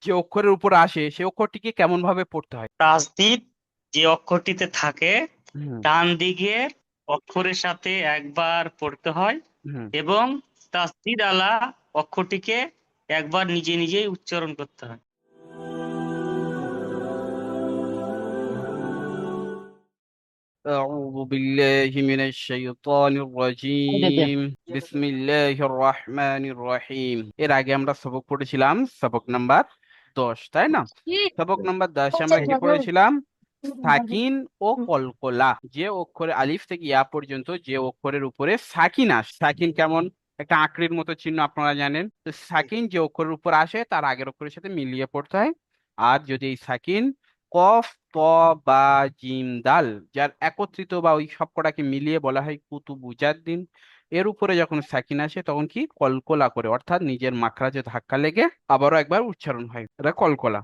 যে অক্ষরের উপর আসে সেই অক্ষরটিকে কেমন ভাবে পড়তে হয়? তাসদিদ যে অক্ষরটিতে থাকে হুম। ডান দিকের অক্ষরের সাথে একবার পড়তে হয়, হুম। এবং তাসদিদ আলা অক্ষরটিকে একবার নিজে নিজেই উচ্চারণ করতে হয়। أعوذ بالله من الشيطان الرجيم بسم الله الرحمن الرحيم। এর আগে আমরা সবক পড়েছিলাম সবক নাম্বার 10, তাই না? সবক নাম্বার 10 আমরা কি পড়েছিলাম? সাকিন ও কলকলা। যে অক্ষরে আলিফ থেকে ইয়া পর্যন্ত যে অক্ষরের উপরে সাকিন আসে, সাকিন কেমন একটা আঁকড়ির মতো চিহ্ন আপনারা জানেন, তো সাকিন যে অক্ষরের উপর আসে তার আগের অক্ষরের সাথে মিলিয়ে পড়তে হয়। আর যদি এই সাকিন কফ, ত, বা, জিম, দাল যার একত্রিত বা ওই সবকটাকে মিলিয়ে বলা হয় কুতুবুজাদ্দিন, এর উপরে যখন সাকিন আসে তখন কি কলকলা করে, অর্থাৎ নিজের মাখরাজে ধাক্কা লেগে আবারও একবার উচ্চারণ হয়, এটা কলকলা।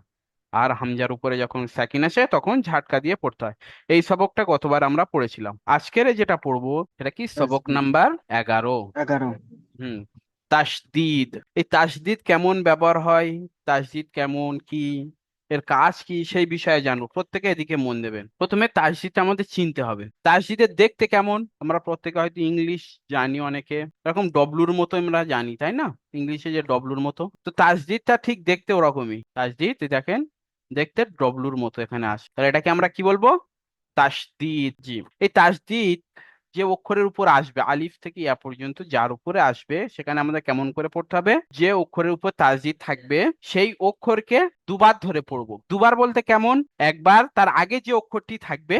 আর হামজার উপরে যখন সাকিন আসে তখন ঝাটকা দিয়ে পড়তে হয়। এই সবকটা গতবার আমরা পড়েছিলাম। আজকের যেটা পড়বো সেটা কি সবক নাম্বার 11। 11। হুম। তাসদিদ। এই তাসদিদ কেমন ব্যবহার হয়, তাসদিদ কেমন কি, এর কাজ কি, সেই বিষয়ে জানবো। প্রত্যেকে এদিকে মন দেবেন। প্রথমে তাসদিদটা আমাদের চিনতে হবে। তাসদিদের দেখতে কেমন আমরা প্রত্যেকে হয়তো ইংলিশ জানি, অনেকে এরকম ডব্লুর মতো আমরা জানি, তাই না? ইংলিশে যে ডব্লুর মতো, তো তাসদিদটা ঠিক দেখতে ওরকমই। তাসদিদ এই দেখেন দেখতে ডব্লুর মতো এখানে আসে, তাহলে এটাকে আমরা কি বলবো? তাসদিদ। জি। এই তাসদিদ যে অক্ষরের উপর আসবে আলিফ থেকে ইয়া পর্যন্ত যার উপরে আসবে সেখানে আমাদের কেমন করে পড়তে হবে? যে অক্ষরের উপর তাসদিদ থাকবে সেই অক্ষরকে দুবার ধরে পড়বো। দুবার বলতে কেমন? একবার তার আগে যে অক্ষরটি থাকবে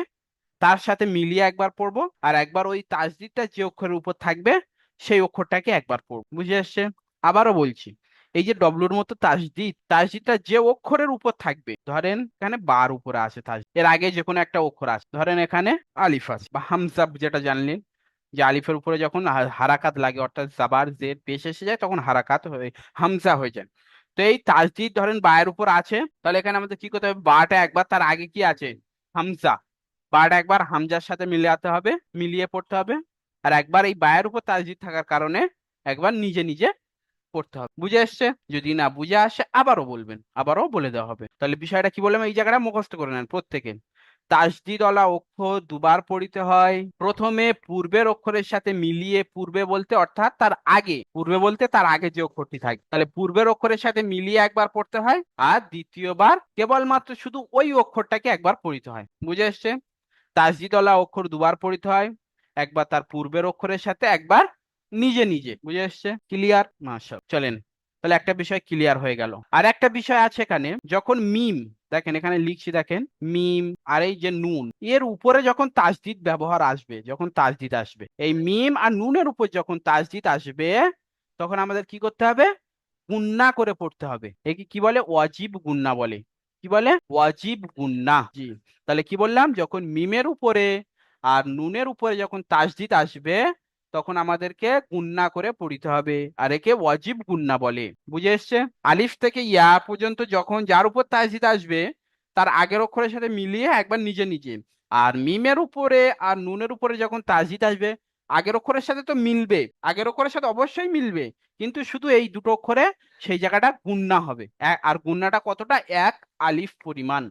তার সাথে মিলিয়ে একবার পড়বো, আর একবার ওই তাসদিদটা যে অক্ষরের উপর থাকবে সেই অক্ষরটাকে একবার পড়বো। বুঝে আসছে? আবারও বলছি, এই যে ডব্লুর মতো তাসদিদ, তাসদিদটা যে অক্ষরের উপর থাকবে, ধরেন এখানে বার উপরে আছে তাসদিদ, এর আগে যে কোনো একটা অক্ষর আছে, ধরেন এখানে আলিফ আছে বা হামজা, যেটা জানলেন যে আলিফের উপরে যখন হারাকাত লাগে অর্থাৎ জাবার জের পেশ এসে যায় তখন হারাকাত হয়ে হামজা হয়ে যায়। তো এই তাসদিদ ধরেন বায়ের উপর আছে, তাহলে এখানে আমাদের কি করতে হবে? বাটা একবার তার আগে কি আছে? হামজা। বাটা একবার হামজার সাথে মিলাতে হবে, মিলিয়ে পড়তে হবে। আর একবার এই বায়ের উপর তাসদিদ থাকার কারণে একবার নিজে নিজে পড়তে হবে। বুঝে এসছে? যদি না বুঝে আসে আবারও বলবেন, আবারও বলে দেওয়া হবে। তাহলে বিষয়টা কি বললাম, এই জায়গাটা মুখস্থ করে নেন প্রত্যেকে। তাসদিদওয়ালা অক্ষর দুবার পড়িতে হয়। প্রথমে পূর্বের অক্ষরের সাথে মিলিয়ে, পূর্বে বলতে অর্থাৎ তার আগে, পূর্বে বলতে তার আগে যে অক্ষরটি থাকে, তাহলে পূর্বের অক্ষরের সাথে মিলিয়ে একবার পড়তে হয়। আর দ্বিতীয়বার কেবলমাত্র শুধু ওই অক্ষরটাকে একবার পড়িতে হয়। বুঝে এসছে? তাসদিদওয়ালা অক্ষর দুবার পড়িতে হয়, একবার তার পূর্বের অক্ষরের সাথে, একবার নিজে নিজে। বুঝে এসছে? ক্লিয়ার? মাশাআল্লাহ। চলেন, তাহলে একটা বিষয় ক্লিয়ার হয়ে গেল। আর একটা বিষয় আছে এখানে, যখন মিম, দেখেন এখানে লিখছি দেখেন, মিম আর এই যে নুন, এর উপরে যখন তাসদিদ ব্যবহার আসবে, যখন তাসদিদ আসবে এই মিম আর নুনের উপর যখন তাসদিদ আসবে তখন আমাদের কি করতে হবে? গুন্না করে পড়তে হবে। একে কি বলে? ওয়াজিব গুন্না বলে। কি বলে? ওয়াজিব গুন্না। জি। তাহলে কি বললাম? যখন মিমের উপরে আর নুনের উপরে যখন তাসদিদ আসবে তখন আমাদেরকে গুন্না করে পড়িতে হবে, আর একে ওয়াজিব গুন্না বলে। বুঝে এসছে? আলিফ থেকে ইয়া পর্যন্ত যখন যার উপর তাসদিদ আসবে তার আগের অক্ষরের সাথে মিলিয়ে একবার নিজে নিজে, আর মিমের উপরে আর নুনের উপরে যখন তাসদিদ আসবে আগের অক্ষরের সাথে তো মিলবে, আগের অক্ষরের সাথে অবশ্যই মিলবে, কিন্তু শুধু এই দুটো অক্ষরে সেই জায়গাটা গুন্না হবে। আর গুন্নাটা কতটা? এক আলিফ পরিমাণ।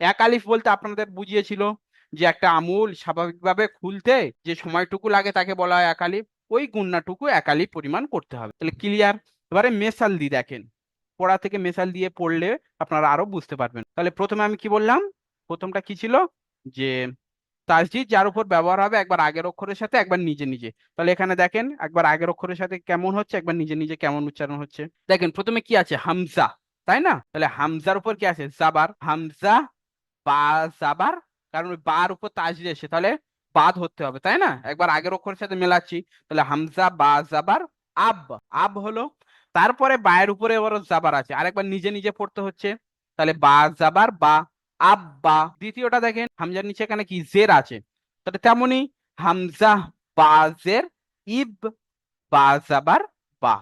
এক আলিফ বলতে আপনাদের বুঝিয়েছিল যে একটা আমুল স্বাভাবিকভাবে খুলতে যে সময়টুকু লাগে তাকে বলা হয় এক আলিফ, ওই গুন্নাটুকু এক আলিফ পরিমাণ করতে হবে। তাহলে ক্লিয়ার? এবারে মেসাল দিয়ে দেখেন, পড়া থেকে মেসাল দিয়ে পড়লে আপনারা আরো বুঝতে পারবেন। তাহলে প্রথমে আমি কি বললাম? প্রথমটা কি ছিল? যে তাসদিদ যার উপর ব্যবহার হবে একবার আগের অক্ষরের সাথে একবার নিজে নিজে। তাহলে এখানে দেখেন একবার আগের অক্ষরের সাথে কেমন হচ্ছে, একবার নিজে নিজে কেমন উচ্চারণ হচ্ছে। দেখেন প্রথমে কি আছে? হামজা, তাই না? তাহলে হামজার উপর কি আছে? জাবার। হামজা বা জাবার, কারণ ওই বার উপর তাসদিদ এসে, তাহলে বা ধরতে হবে, তাই না? একবার আগের অক্ষরের সাথে মেলাচ্ছি, তাহলে হামজা বা জাবার আব। আব হলো। তারপরে বায়ের উপরে আবার জাবার আছে, আরেকবার নিজে নিজে পড়তে হচ্ছে, তাহলে বা জাবার বা, আব্বা। দ্বিতীয়টা দেখেন হামজার নিচে এখানে কি? জের আছে, তাহলে তেমনি হামজা বা জের ইব, বা জাবার বা,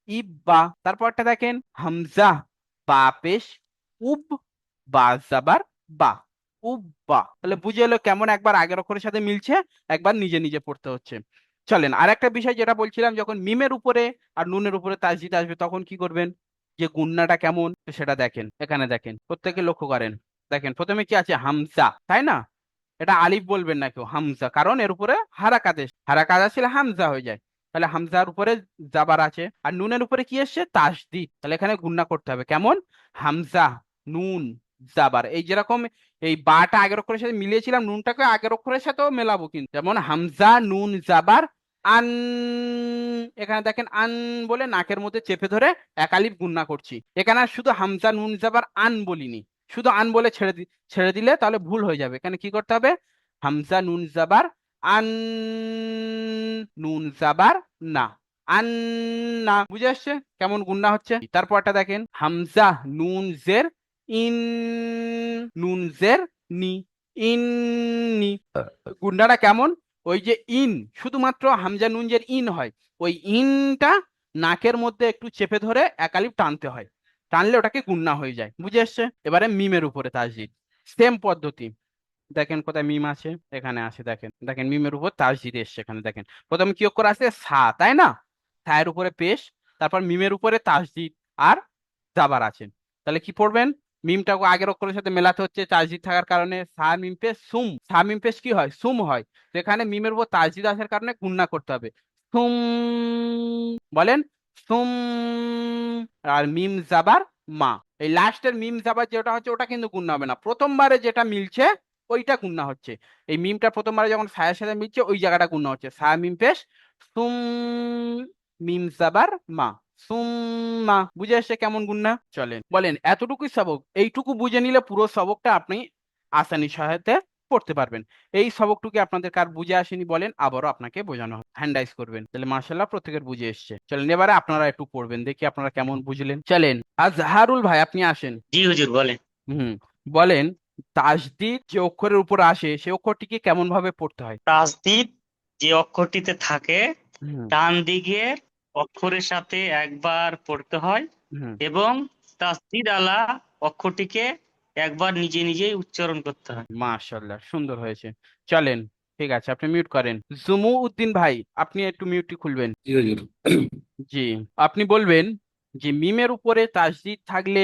ইব্বা। তারপরটা দেখেন হামজা বা পেশ উব, বা জাবার বা, উব্বা। তাহলে বুঝে এলো কেমন একবার আগের অক্ষরের সাথে মিলছে, একবার নিজে নিজে পড়তে হচ্ছে। চলেন আর একটা বিষয় যেটা বলছিলাম, যখন মিমের উপরে আর নুনের উপরে তাসদিদ আসবে তখন কি করবেন? যে গুণনাটা কেমন তো সেটা দেখেন, এখানে দেখেন, প্রত্যেকে লক্ষ্য করেন। দেখেন প্রথমে কি আছে, হামজা, তাই না? এটা আলিফ বলবেন না কেউ, হামজা, কারণ এর উপরে হারাকাত হারাকাত আসলে হামজা হয়ে যায়। তাহলে হামজার উপরে জাবার আছে, আর নুনের উপরে কি এসছে, তাসদিদ। তাহলে এখানে গুণনা করতে হবে কেমন, হামজা, নুন, জাবার। এই যেরকম এই বাটা আগের অক্ষরের সাথে মিলিয়েছিলাম, নুনটাকে আগের অক্ষরের সাথেও মেলাবো, কিন্তু যেমন হামজা নুন জাবার আন। এখানে দেখেন আন বলে নাকের মধ্যে চেপে ধরে একালিফ গুণনা করছি। এখানে আর শুধু হামজা নুন জাবার আন বলিনি, শুধু আন বলে ছেড়ে দিলে তাহলে ভুল হয়ে যাবে। এখানে কি করতে হবে, হামজা নুন জাবার আন, নুন জাবার না, আন, না। বুঝে আসছে কেমন গুণনা হচ্ছে? তারপরটা দেখেন, হামজা নুন জের ইন, নুন জের নি, ইন্নি। গুণনাটা কেমন, ওই যে ইন, শুধুমাত্র হামজা নুন জের ইন হয়, ওই ইনটা নাকের মধ্যে একটু চেপে ধরে একালিপ টানতে হয়, টানলে ওটাকে গুণনা হয়ে যায়। বুঝে আসছে? এবারে মিমের উপরে তাসদিদ, সেম পদ্ধতি। দেখেন কোথায় মিম আছে, এখানে আছে, দেখেন দেখেন মিমের উপর তাসদিদ এসছে। এখানে দেখেন প্রথমে কি অক্ষর আছে, সা, তাই না? সায়ের উপরে পেশ, তারপর মিমের উপরে তাসদিদ আর জাবার আছে। তাহলে কি পড়বেন, মিমটাকে আগের অক্ষরের সাথে মেলাতে হচ্ছে তাসদিদ থাকার কারণে, সা মিম পেশ সুম, সা মিম পেশ কি হয়, সুম হয়। তো এখানে মিমের উপর তাসদিদ আসার কারণে গুণনা করতে হবে, সুম, বলেন সুম। আর মিম জাবার মা, এই লাস্টের মিম জাবার যেটা হচ্ছে ওটা কিন্তু গুণনা হবে না, প্রথমবারে যেটা মিলছে ওইটা গুণনা হচ্ছে। এই মিমটা প্রথমবারে যখন সায়ের সাথে মিলছে ওই জায়গাটা গুণনা হচ্ছে, সা মিম পেশ সুম, মিম জাবার মা, সুম্মা। বুঝে আসছে কেমন গুণনা? চলেন বলেন, এতটুকুই সবক, এইটুকু বুঝে নিলে পুরো সবকটা আপনি আসানি সহায়তে পড়তে পারবেন। এই সবকটুকু আপনাদের কার বুঝে আসেনি বলেন, আবারও আপনাকে বোঝানো হবে, হ্যান্ডাইজ করবেন। তাহলে মার্শাল্লাহ প্রত্যেকের বুঝে এসছে। চলেন এবারে আপনারা একটু পড়বেন, দেখি আপনারা কেমন বুঝলেন। চলেন আজহারুল ভাই আপনি আসেন। জি হুজুর বলেন। হুম, বলেন তাসদিদ যে অক্ষরের উপর আসে সেই অক্ষরটিকে কেমন ভাবে পড়তে হয়? তাসদিদ যে অক্ষরটিতে থাকে হুম। ডান দিকের অক্ষরের সাথে একবার পড়তে হয়, হুম। এবং তাসদিদ আলা অক্ষরটিকে একবার নিজে নিজেই উচ্চারণ করতে হয়। মাশাআল্লাহ, সুন্দর হয়েছে। চলেন, ঠিক আছে, আপনি মিউট করেন। জুমু উদ্দিন ভাই আপনি একটু মিউটটি খুলবেন। জি হুজুর। জি, আপনি বলবেন যে মিমের উপরে তাসদিদ থাকলে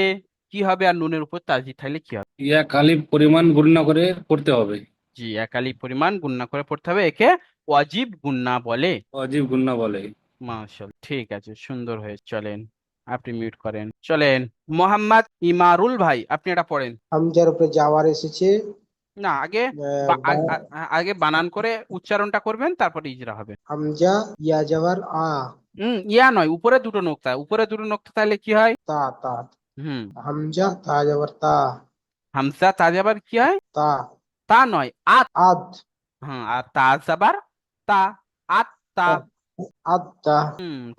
কি হবে আর নুনের উপর তাসদিদ থাকলে কি হবে? ইয়া কালির পরিমাণ গণনা করে পড়তে হবে। জি, একালি পরিমাণ গুণনা করে পড়তে হবে, একে ওয়াজিব গুণনা বলে। অজীব গুণনা বলে। মাশাআল্লাহ, ঠিক আছে, সুন্দর হয়েছে। চলেন আপনি মিউট করেন। চলেন মোহাম্মদ ইমারুল ভাই আপনি এটা পড়েন। হামজার উপরে জাওয়ার এসেছে। না, আগে আগে বানান করে উচ্চারণটা করবেন, তারপরে ইজরা হবে। হামজা ইয়া যাওয়ার আ, ইয়া নয়, উপরে দুটো নোক্তা, উপরে দুটো নোক্তা তাহলে কি হয়? তা তা, হুম। হামজা তা যাওয়ার তা, হামজা তাজ আবার কি হয়, তা, তা নয় আত। আদ, হ্যাঁ, আর তাজ আবার তা, আত তা। আদা,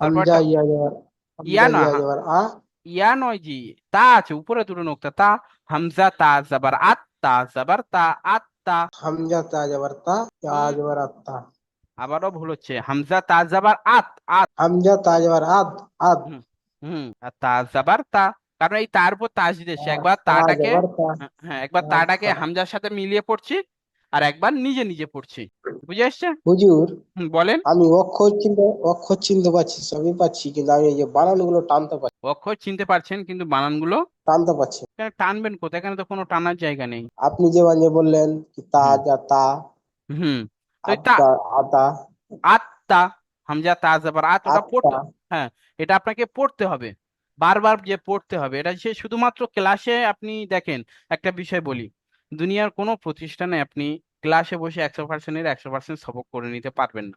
হামজা তারপরটা ইয়া যাওয়ার, ইয়া হামজা নয়, ইয়া যাওয়ার আ, ইয়া নয় জি, তা আছে উপরে দুটো নোক্তা, তা। হামজা তা জাবার আত, তা জাবার তা, আত তা। হামজা তা যাওয়ার তা, তা হুম, যাওয়ার আত্তা, আবারও ভুল হচ্ছে, হামজা তা জাবার আত, আত। হামজা তা যাওয়ার আদ, আদ, হুম। হুম, আর তা জাবার তা, কারণ এই তার উপর তাসদিদ এসেছে। একবার তা তাটাকে, যাওয়ার তা, হ্যাঁ একবার তা, তাটাকে তা। হামজার সাথে মিলিয়ে পড়ছি, আর একবার নিজে নিজে পড়ছি। বুঝে আসছে? হুজুর, বলেন। আমি অক্ষর চিনতে পারছি, সবই পাচ্ছি, কিন্তু আমি এই যে বানানগুলো অক্ষর চিনতে পারছেন কিন্তু বানানগুলো টানতে পারছি না। এখানে টানবেন কোথায়? এখানে তো কোনো টানার জায়গা নেই। আপনি যে মানে বললেন কি তা হুম। যা তা, হুম। তো এই তা, আত্মা, আতা, আত্মা, হামজা তা জাবার আত, ওটা আত্মা। পড়তে, হ্যাঁ, এটা আপনাকে পড়তে হবে, বারবার যে পড়তে হবে। এটা সে শুধুমাত্র ক্লাসে আপনি দেখেন, একটা বিষয় বলি, দুনিয়ার কোনো প্রতিষ্ঠানে আপনি ক্লাসে বসে 100%-এর 100% সবক করে নিতে পারবেন না,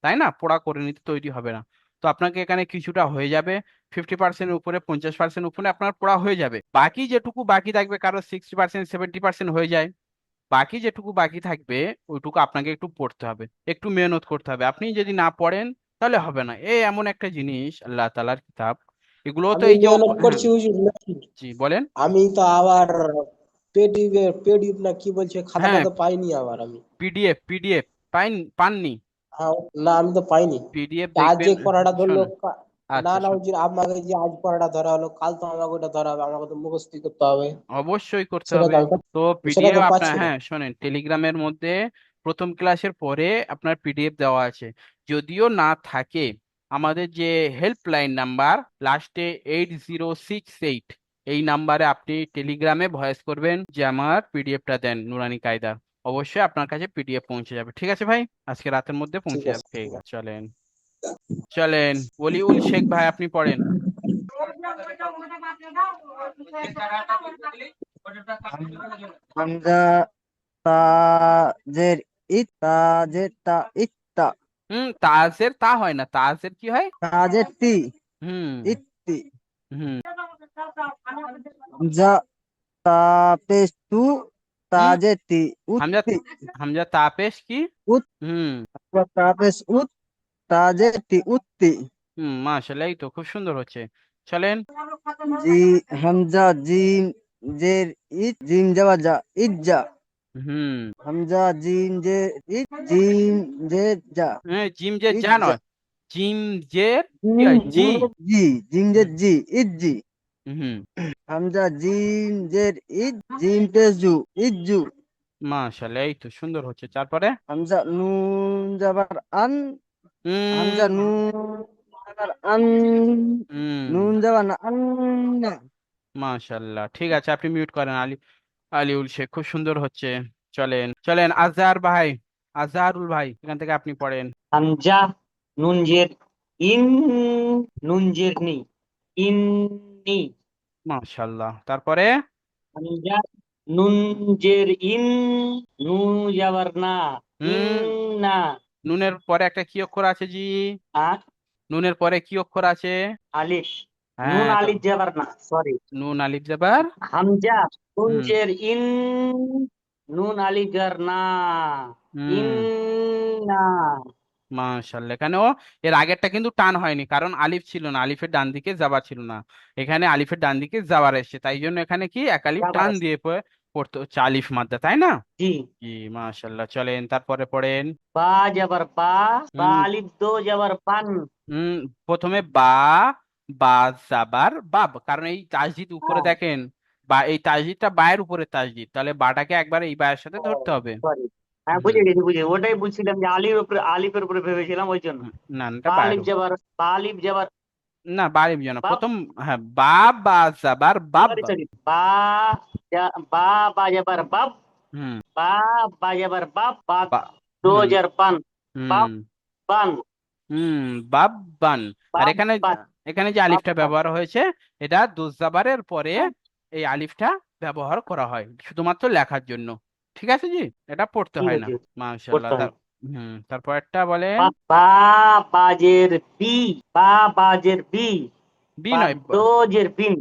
তাই না? পড়া করে নিতে তৈরি হবে না। তো আপনাকে এখানে কিছুটা হয়ে যাবে, 50%-এর উপরে, 50% উপরে আপনার পড়া হয়ে যাবে। বাকি যেটুকু বাকি থাকবে, কারো 60%, 70% হয়ে যায়, বাকি যেটুকু বাকি থাকবে ওইটুকু আপনাকে একটু পড়তে হবে, একটু মেহনত করতে হবে। আপনি যদি না পড়েন তাহলে হবে না। এই এমন একটা জিনিস, আল্লাহ তাআলার কিতাব, এগুলো তো আমি এই যে মেহনত হ্যাঁ। করছি হুজুর নাকি? জি বলেন। আমি তো আবার পেডিএফ না কি বলছে, খাতাটা হ্যাঁ, তো পাইনি আবার আমি। পিডিএফ পাননি? হ্যাঁ, না আমি তো পাইনি। পিডিএফ তা আজ দেখবেন। যে পড়াটা ধরলো শোনেন, না আচ্ছা না শোন, হুজুর, আমাকে যে আজ পড়াটা ধরা হলো, কাল তো আমাকে ওটা ধরা হবে, আমাকে তো মুখস্থ করতে হবে। অবশ্যই করতে সেটা হবে। তো তো সেটা পিডিএফ তো আপনার, পাচ্ছি না। হ্যাঁ শোনেন, টেলিগ্রামের মধ্যে প্রথম ক্লাসের পরে আপনার পিডিএফ দেওয়া আছে। যদিও না থাকে, আমাদের যে হেল্পলাইন নাম্বার লাস্টে 8068, এই নাম্বারে আপনি টেলিগ্রামে ভয়েস করবেন যে আমার পিডিএফটা দেন নুরানি কায়দার। অবশ্যই আপনার কাছে পিডিএফ পৌঁছে যাবে। ঠিক আছে ভাই, আজকে রাতের মধ্যে ঠিক পৌঁছে আছে, যাবে। ঠিক ঠিক আছে, আছে। চলেন চলেন ওলিউল শেখ ভাই আপনি পড়েন। হামজা তাজের তাজের ইত্তা তাজের তা হয় না, তাজের কি হয়? তাজের হুম ইত্তি হুম হামজা তাপেস্তু হুম তাজের হামজা উত্তি হামজা তাপেশ কি? উত হুম তাপেস তাজের উত্তি মাশাআল্লাহ, এই তো খুব সুন্দর হচ্ছে। চলেন। জি হামজা জিম জের জিম যাওয়া যা ইজ্জা হুম হামজা জিম জে জিম জে যা জিম যে যা ইজ্জা নয়, জিম যে কি জিম হয়? জি। জি জিম জে জি ইজ্জি হুম হামজা জিম জের জিম পেশ ইজ্জু মাশাআল্লাহ, এই তো সুন্দর হচ্ছে। তারপরে হামজা নুন যাবার হামজা হুম নুন যাবার হুম নুন যাবার না মাশাআল্লাহ, ঠিক আছে, আপনি মিউট করেন। আলিউল শেখ, খুব সুন্দর হচ্ছে। চলেন চলেন আজহার ভাই, আজহারুল ভাই, এখান থেকে আপনি পড়েন। হামজা নুন জের ইন, নুন জের নি, ইন্নি। মাশাআল্লাহ, তারপরে হামজা নুন জের ইন, নু যাবার না, ইন হুম না। নুনের পরে একটা কি অক্ষর আছে জি? আর নুনের পরে কি অক্ষর আছে? আলিফ, নুন হ্যাঁ তো, আলিফ যাবার না, সরি। নুন আলিফ জাবার। হামজা নুন হুম জের ইন, নুন আলিফ যার না, ইন হুম না। মাশাআল্লাহ, এখানেও এর আগেরটা কিন্তু টান হয়নি, কারণ আলিফ ছিল না, আলিফের ডান দিকে জাবার ছিল না। এখানে আলিফের ডান দিকে জাবার এসেছে, তাই জন্য এখানে কি এক আলিফ যাবার টান আছে, দিয়ে পড়তে হচ্ছে, আলিফ মাদ্দা, তাই না? জি। জি মাশাআল্লাহ, চলেন তারপরে পড়েন। বা যাবার বা, বা হুম আলিফ দো যাবার পান। হুম প্রথমে বা, বা জাবার বাব, কারণ এই তাসদিদ উপরে হ্যাঁ, দেখেন, বা এই তাসদিদটা বায়ের উপরে তাসদিদ, তাহলে বাটাকে একবার এই বায়ের সাথে ধরতে হবে। সরি, হ্যাঁ হুম বুঝে গেছি, ওটাই বুঝছিলাম যে আলিফের উপরে, আলিফের উপরে ভেবেছিলাম ওই জন্য। না এটা বা বায়ের আলিফ যাবার, বা আলিফ যাবার না, বারিফ যেন বাপ, প্রথম। হ্যাঁ, বা বা জাবার বাব। সরি সরি, বা বা বা যাবার বাপ, হুম বা বা যাবার বাপ, বা বা দো হুম যার পান, হুম বাপ বান, হুম বাব্বান। আর বাপ এখানে, বান, এখানে যে বাপ আলিফটা বান। ব্যবহার হয়েছে, এটা দুজাবারের পরে এই আলিফটা ব্যবহার করা হয় শুধুমাত্র লেখার জন্য। ঠিক আছে জি, এটা পড়তে ঠিক হয় না। আছে, মাশাআল্লাহ, করতে তার হয়। তারপর একটা বলেন। বা বা বাজের বি, বা বাজের বি, বি বা নয়, দোজের বিন,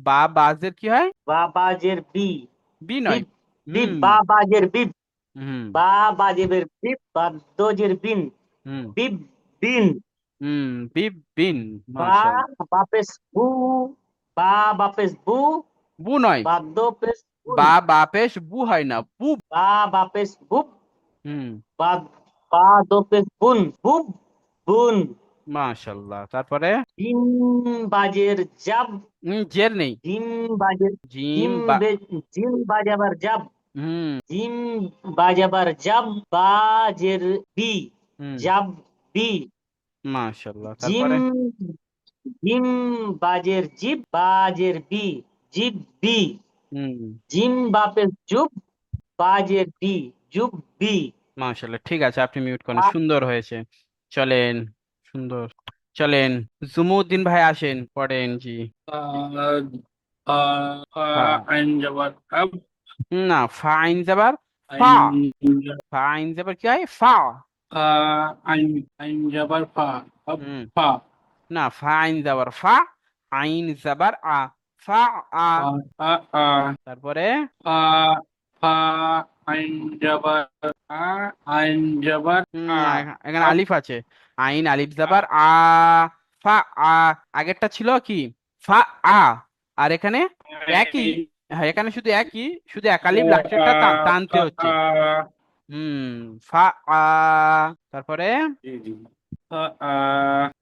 বা বাজের কি হয়? বা বাজের বি, বি নয়। বিপ, বিপ হুম বা বাজের বিপ, হুম বা বাজের বিপ, বা দোজের বিন, হুম বিপ বিন। হুম বিন বিন বা মাশাআল্লাহ। বাপেস বু, বা বাপেস বু, বু নয়, বা দো পেস বুন, বা বাপেশ বু হয় না, বু। বা বাপেস বুপ, হুম বা বা দো পেস বুন, বুপ বুন। মাশাআল্লাহ, তারপরে জিম বাজের জাব, জের নেই। জিম বাজের, জিম জিম বা জিম বাজাবার জাব, হুম জিম বাজাবার জাব, বাজের বি, হুম জাব বি। মাশাআল্লাহ, জিম, তারপরে জিম বাজের জিব, বাজের বি, জিব বি। হুম জিম বাপের জুব, বাজের বি, জুব বি। মাশাআল্লাহ, ঠিক আছে, আপনি মিউট করেন, সুন্দর হয়েছে। চলেন, সুন্দর। চলেন জুমুদ্দিন ভাই আসেন, পড়েন জি। আহ, ফা, আইন যাবার আব, না, ফা আইন যাবার ফা, আইন ফা আইন যাবার কি হয়? ফা। আইন আইন যাবার ফা, আব, হুম ফা না, ফা আইন যাবার ফা, আইন যাবার আ, ফা আ। আ আ আ তারপরে ফা ফা আইন যাবার আ, আইন যাবার আ, এখানে আব, আলিফ আছে, আইন আলিফ আ, যাবার আ, ফা আ। আগেরটা ছিল কি? ফা আ। আর এখানে একই, আইন, হ্যাঁ এখানে শুধু একই, শুধু এক আলিফ ও আ লাস্টেরটা টানতে আ হচ্ছে। আ হুম ফা আ। তারপরে জি জি আ আ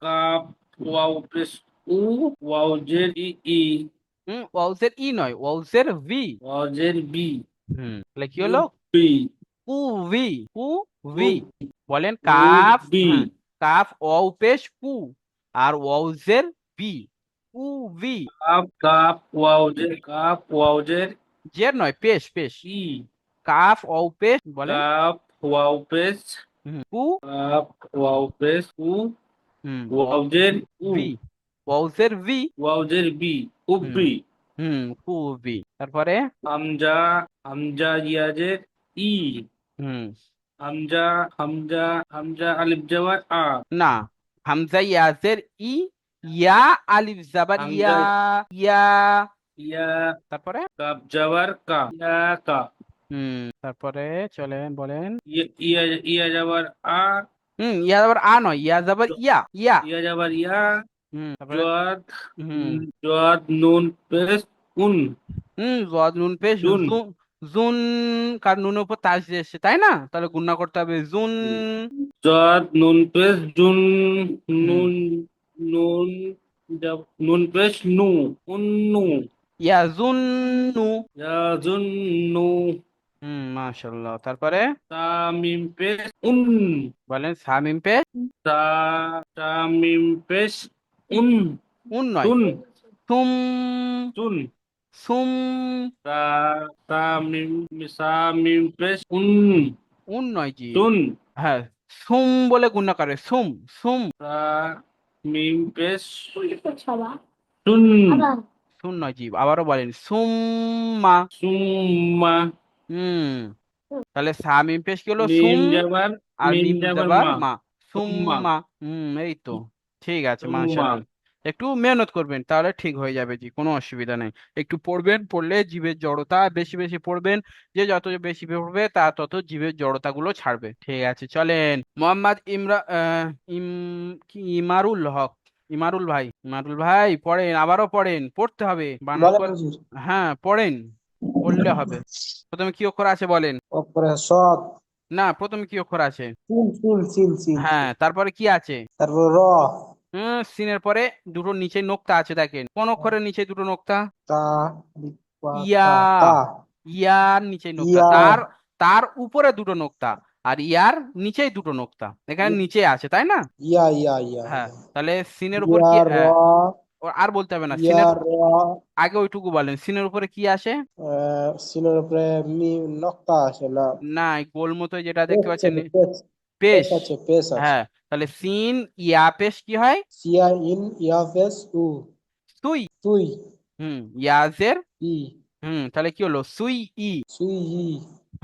কাপ ওয়াও প্রেস উ, ওয়াও জের ই ই, ওয়াউজের ই নয়, ওয়াউজের ভি। ওয়াও জের বি, তাহলে কি হলো? ইউ বি, কুভি, উ কুভি। বলেন উ কাফ, বি, হ্যাঁ, কাফ ওয়াও পেশ কু, আর ওয়াউজের বি, উ ভি। কাপ ওয়াউজের জের নয়, পেশ পেশ। ই, কাফ ওয়াও পেশ বলেন। কাপ ওয়াও পেশ, উ। কাপ ওয়াও পেশ উ, হুম। ওয়াউজের উ, ভি, ওয়াউজের ভি। ওয়াউজের বি, হুম উব্বি। হুম, খুবই। তারপরে হামজা, হামজা ইয়াজের ই, হুম, হামজা, হামজা, হামজা আলিফ জাওয়ার আ, না, হামজা ইয়াজের ই, ইয়া আলিফ জাবার ইয়া, হামজা ইয়া। ইয়া, তারপরে কাপ জাওয়ার কা, ইয়া কা, তারপরে চলেন বলেন। ইয়া ইয়া ইয়া যাবার আ, ইয়া যাবার আ নয়, ইয়া যাবার জ- ইয়া, ইয়া। ইয়া যাবার ইয়া, তারপরে জোয়াদ, হুম জোয়াদ নুন পেশ উন, জদ নুন পেশ জুন, জুন। জুন, কার নুনের উপর তাস দিয়ে এসছে তাই না, তাহলে গুণনা করতে হবে জুন। জোয়াদ নুন পেশ জুন, হুম নুন, নুন, নুন পেশ নু, উন্নু, ইয়াজুন্নু। ইয়াজুন্নু, মাশাআল্লাহ। তারপরে তামিম পেশ উন, বলেন সামিম পেশ তা, তামিম পেশ উন, উন নয়, তুন, সুম, তুন, সুম। তা, তামিম, সামিম পেশ উন, উন নয় জি। তুন, হ্যাঁ, সুম বলে গুণনা করে, সুম, সুম। তামিম পেশ তুন, সুন নয় জি, আবারও বলেন সুম্মা। সুম্মা, হুম তাহলে সামিম পেশ কি হলো মিম সুম, যাবার, আর মিম মিম যাবার জাবার মা, মা, সুম্মা, সুম্মা। এই তো, ঠিক আছে সুম্মা। মাশাআল্লাহ। একটু মেহনত করবেন তাহলে ঠিক হয়ে যাবে জি, কোনো অসুবিধা নেই। একটু পড়বেন, পড়লে জিভের জড়তা বেশি বেশি পড়বেন, যে যত বেশি পড়বে তা তত জিভের জড়তা গুলো ছাড়বে। ঠিক আছে চলেন। মোহাম্মদ ইম কি ইমারুল হক, ইমারুল ভাই, ইমারুল ভাই পড়েন, আবারও পড়েন, পড়তে হবে বানান বলেন করে। হুজুর। হ্যাঁ পড়েন, পড়লে হবে। প্রথমে কি অক্ষর আছে বলেন। তারপরে সদ, না, প্রথমে কি অক্ষর আছে। সিন সিন সিন সিন, হ্যাঁ, তারপরে কি আছে। তারপর র, সিনের পরে দুটো নিচে নোক্তা আছে দেখেন, কোন অক্ষরের নিচে দুটো নোক্তা। তা, তা, ইয়া, তা, ইয়ার নিচে নোক্তা, ইয়া, তার তার উপরে দুটো নোক্তা, আর ইয়ার নিচেই দুটো নোক্তা, এখানে নিচে আছে তাই না। ইয়া ইয়া ইয়া হ্যাঁ, ইয়া, তাহলে সিনের উপর ইয়া কি র, আর বলতে হবে না, ইয়া সিনের র, আগে ওইটুকু বলেন, সিনের উপরে কি আসে। সিনের উপরে মিম নক্তা আসে না, না, এই গোল মতো যেটা দেখতে পেশ পাচ্ছেন, আছে, পেশ, পেশ পেশ। আছে, পেশ আছে। হ্যাঁ, তাহলে সিন ইয়া পেশ কি হয়, সিয়া ইন ইয়া পেশ উ, সুই। তুই, ইয়াজের ই, তাহলে কি হলো সুই ই। সুই ই,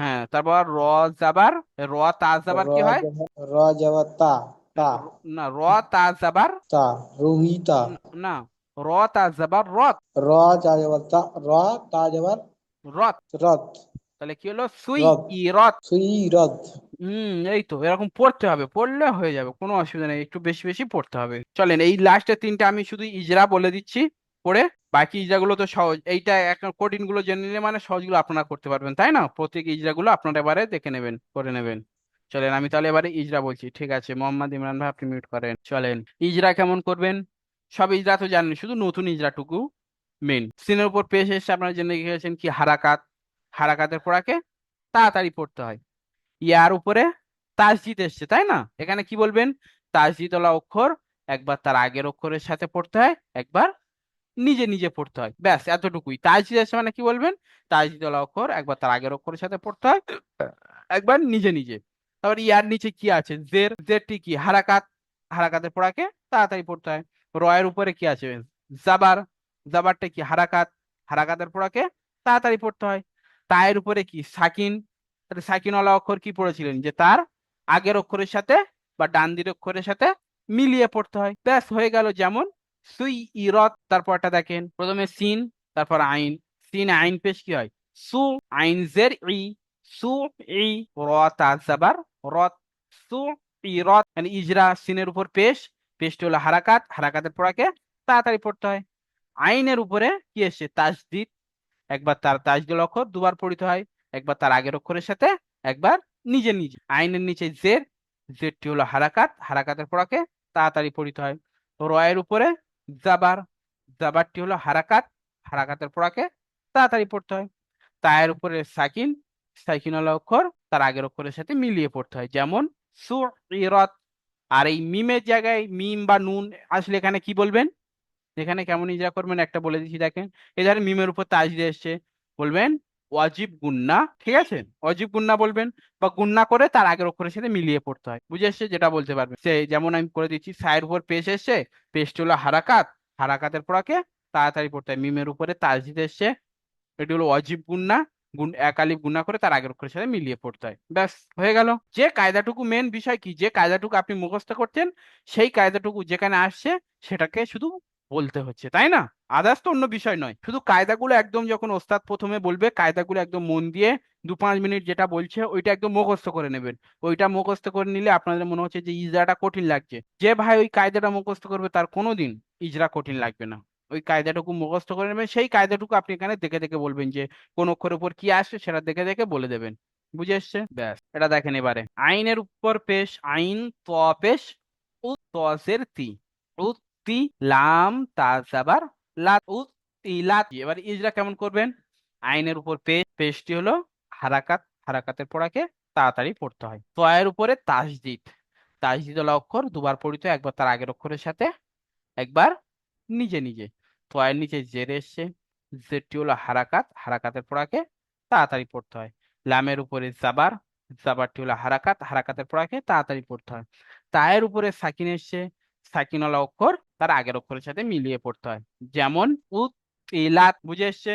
হ্যাঁ, তারপর র জাবার, র তা জাবার র কি হয়। র যাওয়া তা, তা, না, র তা জাবার তা, রোহিতা, না, র তা জাবার রত, র যা যাওয়া তা, র তা যাওয়ার রত। রথ, তাহলে কি হলো সুই রথ, ই রত। সুই রথ। এই তো এরকম পড়তে হবে, পড়লে হয়ে যাবে, কোনো অসুবিধা নেই, একটু বেশি বেশি পড়তে হবে। চলেন এই লাস্টের তিনটা আমি শুধু ইজরা বলে দিচ্ছি পড়ে, বাকি ইজরাগুলো তো সহজ, এইটা এখন কঠিন গুলো জেনে নিলে মানে সহজগুলো আপনারা করতে পারবেন তাই না, প্রত্যেক ইজরাগুলো আপনারা এবারে দেখে নেবেন, করে নেবেন। চলেন আমি তাহলে এবারে ইজরা বলছি, ঠিক আছে মোহাম্মদ ইমরান ভাই আপনি মিউট করেন। চলেন ইজরা কেমন করবেন, সব ইজরা তো জানেন, শুধু নতুন ইজরাটুকু মেন। সিনের উপর পেশ এসে আপনারা জেনে গিয়েছেন কি হারাকাত, হারাকাতের পড়াকে তাড়াতাড়ি পড়তে হয়। ইয়ার উপরে তাসজিদ এসছে তাই না, এখানে কি বলবেন, তাসজিদ ওয়ালা অক্ষর একবার তার আগের অক্ষরের সাথে পড়তে হয়, একবার নিজে নিজে পড়তে হয়, ব্যাস এতটুকুই। তাসজিদ এসছে মানে কি বলবেন, তাসজিদ ওয়ালা অক্ষর একবার তার আগের অক্ষরের সাথে পড়তে হয়, একবার নিজে নিজে। তারপর ইয়ার নিচে কি আছে, জের, জেরটি কি হারাকাত, হারাকাতের পড়াকে তাড়াতাড়ি পড়তে হয়। রয়ের উপরে কি আছে, জাবার, জাবারটা কি হারাকাত, হারাকাতের পড়াকে তাড়াতাড়ি পড়তে হয়। তায়ের উপরে কি সাকিন, তাহলে সাকিনওয়ালা অক্ষর কি পড়েছিলেন, যে তার আগের অক্ষরের সাথে বা ডান দিকের অক্ষরের সাথে মিলিয়ে পড়তে হয়, ব্যাস হয়ে গেল। যেমন সুই ইরত, তারপরটা দেখেন প্রথমে সিন, তারপর আইন, সিন আইন পেশ কি হয়, সু, আইন জের ই, সু ই, র তা জাবার রত, সু ই রত। মানে ইজরা সিনের উপর পেশ, পেশটি হলো হারাকাত, হারাকাতের পড়াকে তাড়াতাড়ি পড়তে হয়। আইনের উপরে কি এসছে তাসদিদ, একবার তার তাসদিদ অক্ষর দুবার পড়িতে হয়, একবার তার আগের অক্ষরের সাথে, একবার নিজে নিজে। আইনের নিচে জের, জেরটি হলো হারাকাত, হারাকাতের পড়াকে তাড়াতাড়ি পড়িতে হয়। রয়ের উপরে জাবার, জাবারটি হলো হারাকাত, হারাকাতের পড়াকে তাড়াতাড়ি পড়তে হয়। তায়ের উপরে সাকিন, সাকিন হলো অক্ষর তার আগের অক্ষরের সাথে মিলিয়ে পড়তে হয়, যেমন সুইরত, আর এই মিমের জায়গায় মিম বা নুন আসলে এখানে কি বলবেন, এখানে কেমন ইজরা করবেন একটা বলে দিচ্ছি দেখেন। এই ধরেন মিমের উপর তাজদিদ এসছে, বলবেন ওয়াজিব গুন্না, ঠিক আছে, ওয়াজিব গুন্না বলবেন, বা গুন্না করে তার আগের অক্ষরের সাথে মিলিয়ে পড়তে হয়, বুঝে এসছে, যেটা বলতে পারবেন সে যেমন আমি করে দিচ্ছি, সায়ের উপর পেশ এসছে, পেশটি হলো হারাকাত, হারাকাতের পড়াকে তাড়াতাড়ি পড়তে হয়, মিমের উপরে তাজদিদ এসছে, এটি হলো অজীব গুণনা, এক আলিফ গুণা করে তার আগের অক্ষরের সাথে মিলিয়ে পড়তে হয়, ব্যাস হয়ে গেল। যে কায়দাটুকু, মেন বিষয় কি, যে কায়দাটুকু আপনি মুখস্থ করছেন সেই কায়দাটুকু যেখানে আসছে সেটাকে শুধু বলতে হচ্ছে, তাই না? আদার্স তো অন্য বিষয় নয়, শুধু কায়দাগুলো একদম যখন ওস্তাদ প্রথমে বলবে কায়দাগুলো একদম মন দিয়ে 2-5 মিনিট যেটা বলছে ওইটা একদম মুখস্থ করে নেবেন। ওইটা মুখস্থ করে নিলে আপনাদের মনে হচ্ছে যে ইজরাটা কঠিন লাগছে, যে ভাই ওই কায়দাটা মুখস্থ করবে তার কোনোদিন ইজরা কঠিন লাগবে না। ওই কায়দাটুকু মুখস্থ করে নেবেন, সেই কায়দাটুকু আপনি এখানে দেখে দেখে বলবেন যে কোন অক্ষরের উপর কি আসছে সেটা দেখে দেখে বলে দেবেন, বুঝে এসছে, ব্যাস। এটা দেখেন এবারে, আইনের উপর পেশ, আইন ত পেশ, উ তসের তি, উ তি, লাম তা জাবার লা, উ তি লা। এবার ইজরা কেমন করবেন, আইনের উপর পেশ, পেশটি হলো হারাকাত, হারাকাতের পড়াকে তাড়াতাড়ি পড়তে হয়। তয়ের উপরে তাসদিদ, তাসদিদ হলো অক্ষর দুবার পড়িত, একবার তার আগের অক্ষরের সাথে, একবার নিজে নিজে। তোয়ের নিচে জের এসছে, জেরটি হলো হারাকাত, হারাকাতের পড়াকে তাড়াতাড়ি পড়তে হয়। লামের উপরে জাবার, জাবারটি হলো হারাকাত, হারাকাতের পড়াকে তাড়াতাড়ি পড়তে হয়। তায়ের উপরে সাকিন এসছে, সাকিন ওয়ালা অক্ষর তার আগের অক্ষরের সাথে মিলিয়ে পড়তে হয়, যেমন উত ইলাত, বুঝে এসছে।